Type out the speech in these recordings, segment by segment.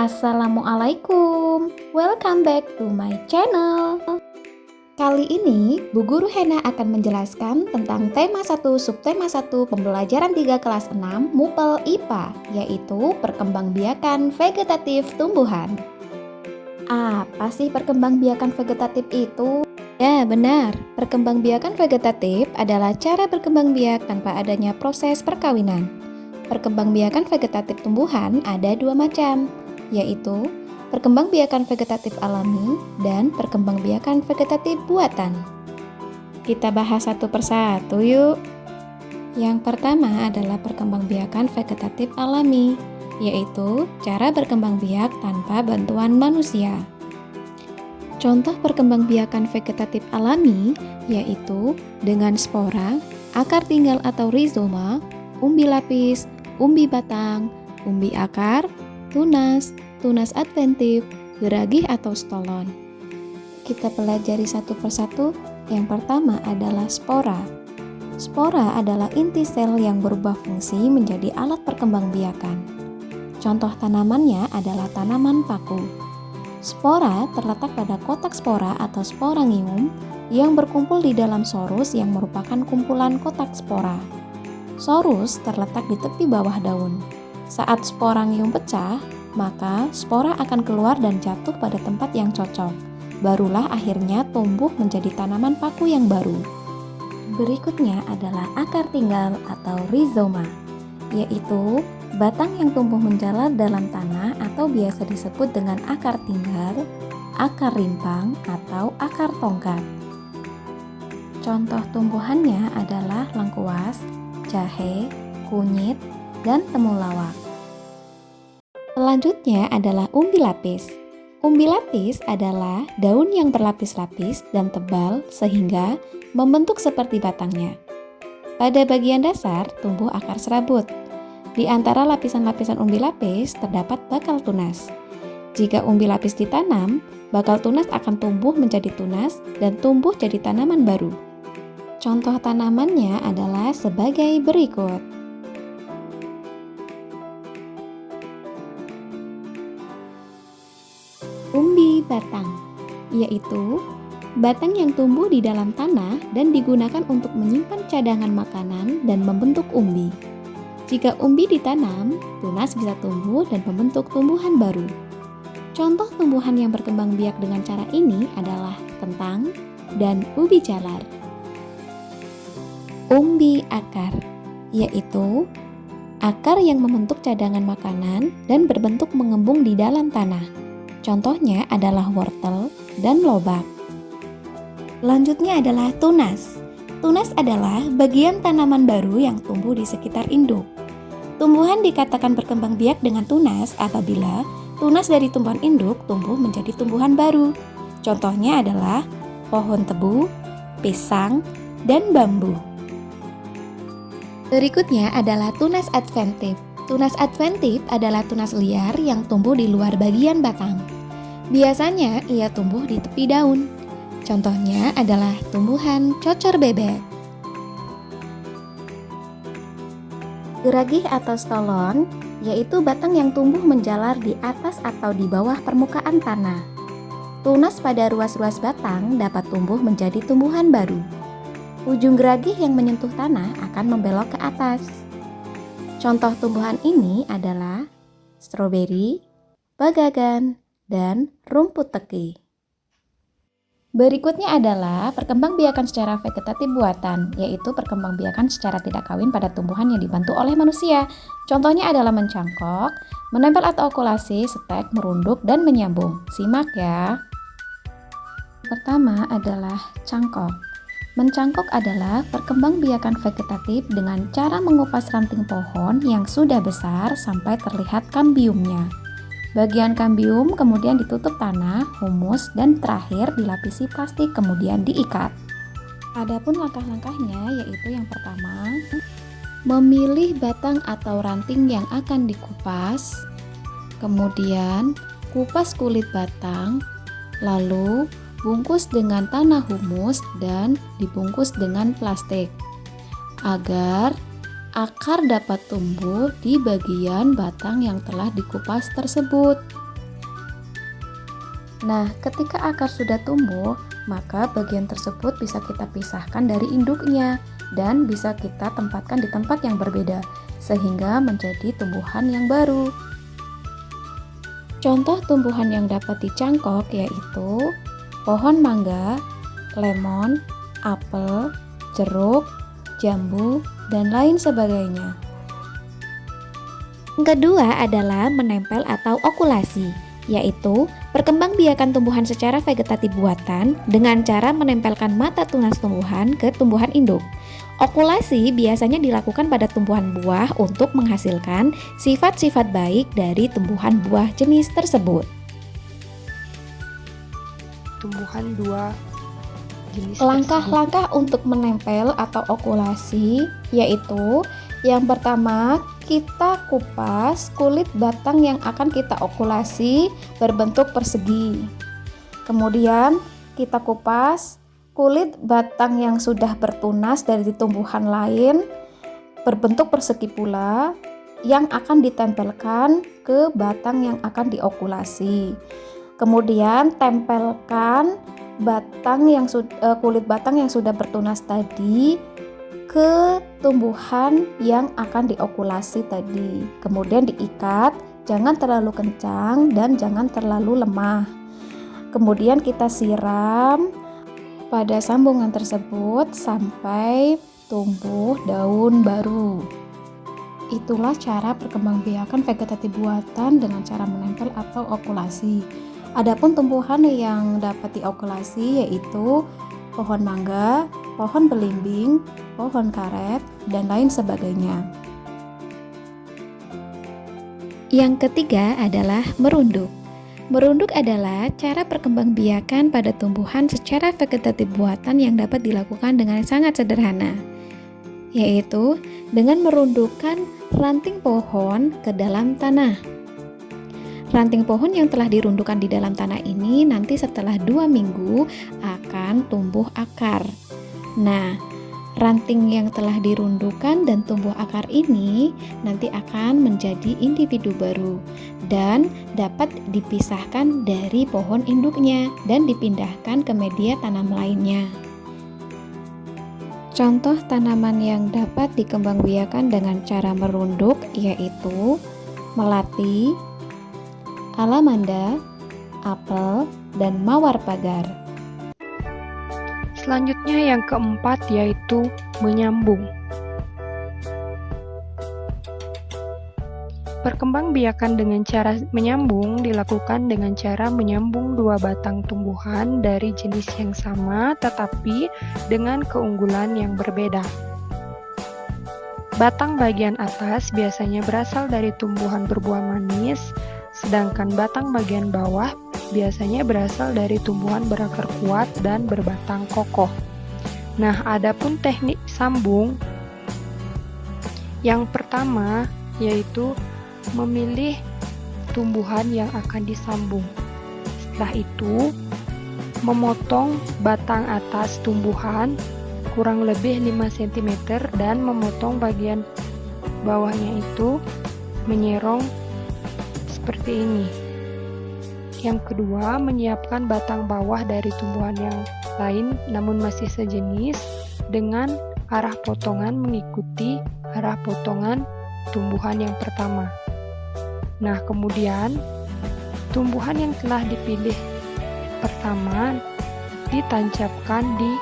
Assalamualaikum, welcome back to my channel. Kali ini, Bu Guru Hena akan menjelaskan tentang tema 1 subtema 1 pembelajaran 3 kelas 6 MUPEL IPA, yaitu perkembangbiakan vegetatif tumbuhan. Apa sih perkembangbiakan vegetatif itu? Ya, benar. Perkembangbiakan vegetatif adalah cara berkembang biak tanpa adanya proses perkawinan. Perkembangbiakan vegetatif tumbuhan ada dua macam, yaitu perkembangbiakan vegetatif alami dan perkembangbiakan vegetatif buatan. Kita bahas satu persatu yuk. Yang pertama adalah perkembangbiakan vegetatif alami, yaitu cara berkembang biak tanpa bantuan manusia. Contoh perkembangbiakan vegetatif alami yaitu dengan spora, akar tinggal atau rizoma, umbi lapis, umbi batang, umbi akar, tunas, tunas adventif, geragih atau stolon. Kita pelajari satu persatu. Yang pertama adalah spora. Spora adalah inti sel yang berubah fungsi menjadi alat perkembangbiakan. Contoh tanamannya adalah tanaman paku. Spora terletak pada kotak spora atau sporangium yang berkumpul di dalam sorus yang merupakan kumpulan kotak spora. Sorus terletak di tepi bawah daun. Saat sporangium pecah, maka spora akan keluar dan jatuh pada tempat yang cocok. Barulah akhirnya tumbuh menjadi tanaman paku yang baru. Berikutnya adalah akar tinggal atau rizoma, yaitu batang yang tumbuh menjalar dalam tanah atau biasa disebut dengan akar tinggal, akar rimpang, atau akar tongkat. Contoh tumbuhannya adalah lengkuas, jahe, kunyit, dan temulawak. Selanjutnya adalah umbi lapis. Umbi lapis adalah daun yang berlapis-lapis dan tebal sehingga membentuk seperti batangnya. Pada bagian dasar tumbuh akar serabut. Di antara lapisan-lapisan umbi lapis terdapat bakal tunas. Jika umbi lapis ditanam, bakal tunas akan tumbuh menjadi tunas dan tumbuh jadi tanaman baru. Contoh tanamannya adalah sebagai berikut. Umbi batang, yaitu batang yang tumbuh di dalam tanah dan digunakan untuk menyimpan cadangan makanan dan membentuk umbi. Jika umbi ditanam, tunas bisa tumbuh dan membentuk tumbuhan baru. Contoh tumbuhan yang berkembang biak dengan cara ini adalah kentang dan ubi jalar. Umbi akar, yaitu akar yang membentuk cadangan makanan dan berbentuk mengembung di dalam tanah. Contohnya adalah wortel dan lobak. Selanjutnya adalah tunas. Tunas adalah bagian tanaman baru yang tumbuh di sekitar induk. Tumbuhan dikatakan berkembang biak dengan tunas apabila tunas dari tumbuhan induk tumbuh menjadi tumbuhan baru. Contohnya adalah pohon tebu, pisang, dan bambu. Berikutnya adalah tunas adventif. Tunas adventif adalah tunas liar yang tumbuh di luar bagian batang. Biasanya ia tumbuh di tepi daun. Contohnya adalah tumbuhan cocor bebek. Geragih atau stolon, yaitu batang yang tumbuh menjalar di atas atau di bawah permukaan tanah. Tunas pada ruas-ruas batang dapat tumbuh menjadi tumbuhan baru. Ujung geragih yang menyentuh tanah akan membelok ke atas. Contoh tumbuhan ini adalah stroberi, bagagan, dan rumput teki. Berikutnya adalah perkembangbiakan secara vegetatif buatan, yaitu perkembangbiakan secara tidak kawin pada tumbuhan yang dibantu oleh manusia. Contohnya adalah mencangkok, menempel atau okulasi, stek, merunduk, dan menyambung. Simak ya. Pertama adalah cangkok. Mencangkok adalah perkembangbiakan vegetatif dengan cara mengupas ranting pohon yang sudah besar sampai terlihat kambiumnya. Bagian kambium kemudian ditutup tanah, humus, dan terakhir dilapisi plastik kemudian diikat. Adapun langkah-langkahnya yaitu yang pertama, memilih batang atau ranting yang akan dikupas, kemudian kupas kulit batang, lalu bungkus dengan tanah humus dan dibungkus dengan plastik agar akar dapat tumbuh di bagian batang yang telah dikupas tersebut. Nah, ketika akar sudah tumbuh, maka bagian tersebut bisa kita pisahkan dari induknya dan bisa kita tempatkan di tempat yang berbeda, sehingga menjadi tumbuhan yang baru. Contoh tumbuhan yang dapat dicangkok yaitu pohon mangga, lemon, apel, jeruk, jambu, dan lain sebagainya. Yang kedua adalah menempel atau okulasi, yaitu perkembangbiakan tumbuhan secara vegetatif buatan dengan cara menempelkan mata tunas tumbuhan ke tumbuhan induk. Okulasi biasanya dilakukan pada tumbuhan buah untuk menghasilkan sifat-sifat baik dari tumbuhan buah jenis tersebut. Tumbuhan dua jenis Langkah-langkah untuk menempel atau okulasi yaitu yang pertama, kita kupas kulit batang yang akan kita okulasi berbentuk persegi. Kemudian kita kupas kulit batang yang sudah bertunas dari tumbuhan lain berbentuk persegi pula yang akan ditempelkan ke batang yang akan diokulasi. Kemudian tempelkan kulit batang yang sudah bertunas tadi ke tumbuhan yang akan diokulasi tadi. Kemudian diikat, jangan terlalu kencang dan jangan terlalu lemah. Kemudian kita siram pada sambungan tersebut sampai tumbuh daun baru. Itulah cara perkembangbiakan vegetatif buatan dengan cara menempel atau okulasi. Adapun tumbuhan yang dapat diokulasi yaitu pohon mangga, pohon belimbing, pohon karet, dan lain sebagainya. Yang ketiga adalah merunduk. Merunduk adalah cara perkembangbiakan pada tumbuhan secara vegetatif buatan yang dapat dilakukan dengan sangat sederhana, yaitu dengan merundukkan ranting pohon ke dalam tanah. Ranting pohon yang telah dirundukkan di dalam tanah ini nanti setelah 2 minggu akan tumbuh akar. Nah, ranting yang telah dirundukkan dan tumbuh akar ini nanti akan menjadi individu baru dan dapat dipisahkan dari pohon induknya dan dipindahkan ke media tanam lainnya. Contoh tanaman yang dapat dikembangbiakan dengan cara merunduk yaitu melati, alamanda, apel, dan mawar pagar. Selanjutnya yang keempat yaitu menyambung. Perkembangbiakan dengan cara menyambung dilakukan dengan cara menyambung dua batang tumbuhan dari jenis yang sama tetapi dengan keunggulan yang berbeda. Batang bagian atas biasanya berasal dari tumbuhan berbuah manis, sedangkan batang bagian bawah biasanya berasal dari tumbuhan berakar kuat dan berbatang kokoh. Nah, adapun teknik sambung yang pertama yaitu memilih tumbuhan yang akan disambung. Setelah itu, memotong batang atas tumbuhan kurang lebih 5 cm dan memotong bagian bawahnya itu menyerong seperti ini. Yang kedua, menyiapkan batang bawah dari tumbuhan yang lain namun masih sejenis dengan arah potongan mengikuti arah potongan tumbuhan yang pertama. Nah, kemudian tumbuhan yang telah dipilih pertama ditancapkan di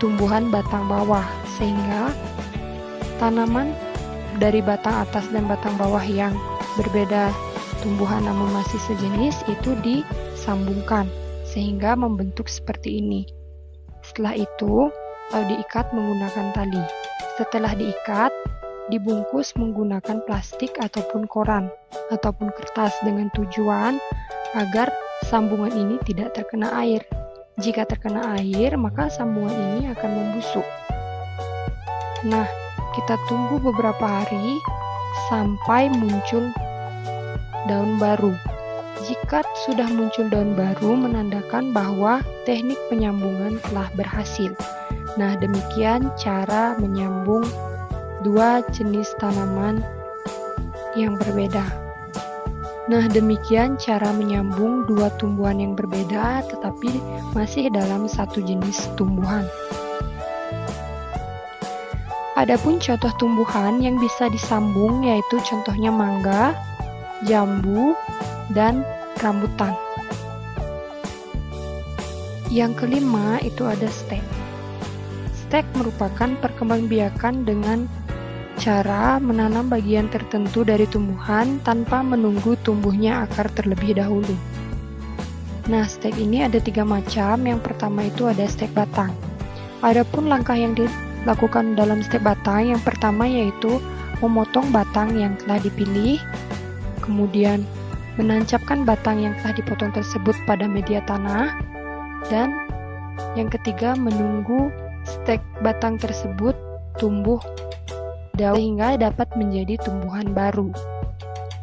tumbuhan batang bawah sehingga tanaman dari batang atas dan batang bawah yang berbeda tumbuhan namun masih sejenis itu disambungkan sehingga membentuk seperti ini. Setelah itu diikat menggunakan tali. Setelah diikat, dibungkus menggunakan plastik ataupun koran ataupun kertas dengan tujuan agar sambungan ini tidak terkena air. Jika terkena air, maka sambungan ini akan membusuk. Nah, kita tunggu beberapa hari sampai muncul daun baru. Jika sudah muncul daun baru, menandakan bahwa teknik penyambungan telah berhasil. Nah, demikian cara menyambung dua jenis tanaman yang berbeda. Nah, demikian cara menyambung dua tumbuhan yang berbeda tetapi masih dalam satu jenis tumbuhan. Adapun contoh tumbuhan yang bisa disambung yaitu contohnya mangga, jambu, dan rambutan. Yang kelima itu ada stek. Stek merupakan perkembangbiakan dengan cara menanam bagian tertentu dari tumbuhan tanpa menunggu tumbuhnya akar terlebih dahulu. Nah, stek ini ada 3 macam. Yang pertama itu ada stek batang. Adapun langkah yang dilakukan dalam stek batang, yang pertama yaitu memotong batang yang telah dipilih, kemudian menancapkan batang yang telah dipotong tersebut pada media tanah, dan yang ketiga menunggu stek batang tersebut tumbuh daun sehingga dapat menjadi tumbuhan baru.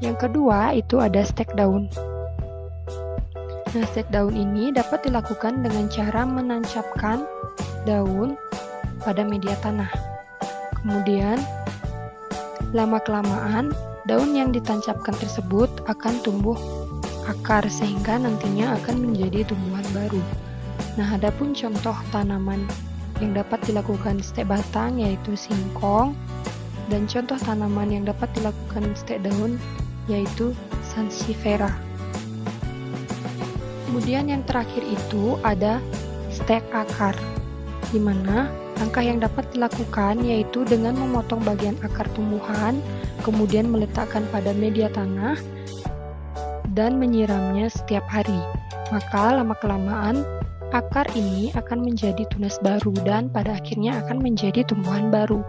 Yang kedua itu ada stek daun. Nah, stek daun ini dapat dilakukan dengan cara menancapkan daun pada media tanah. Kemudian, lama-kelamaan, daun yang ditancapkan tersebut akan tumbuh akar sehingga nantinya akan menjadi tumbuhan baru. Nah, adapun contoh tanaman yang dapat dilakukan stek batang yaitu singkong, dan contoh tanaman yang dapat dilakukan stek daun yaitu sansevieria. Kemudian yang terakhir itu ada stek akar, di mana langkah yang dapat dilakukan yaitu dengan memotong bagian akar tumbuhan, kemudian meletakkan pada media tanah, dan menyiramnya setiap hari. Maka lama-kelamaan akar ini akan menjadi tunas baru dan pada akhirnya akan menjadi tumbuhan baru.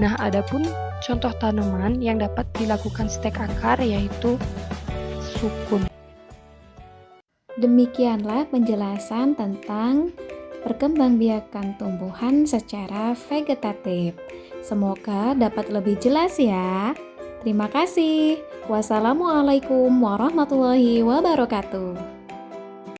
Nah, adapun contoh tanaman yang dapat dilakukan stek akar yaitu sukun. Demikianlah penjelasan tentang perkembangbiakan tumbuhan secara vegetatif. Semoga dapat lebih jelas ya. Terima kasih. Wassalamualaikum warahmatullahi wabarakatuh.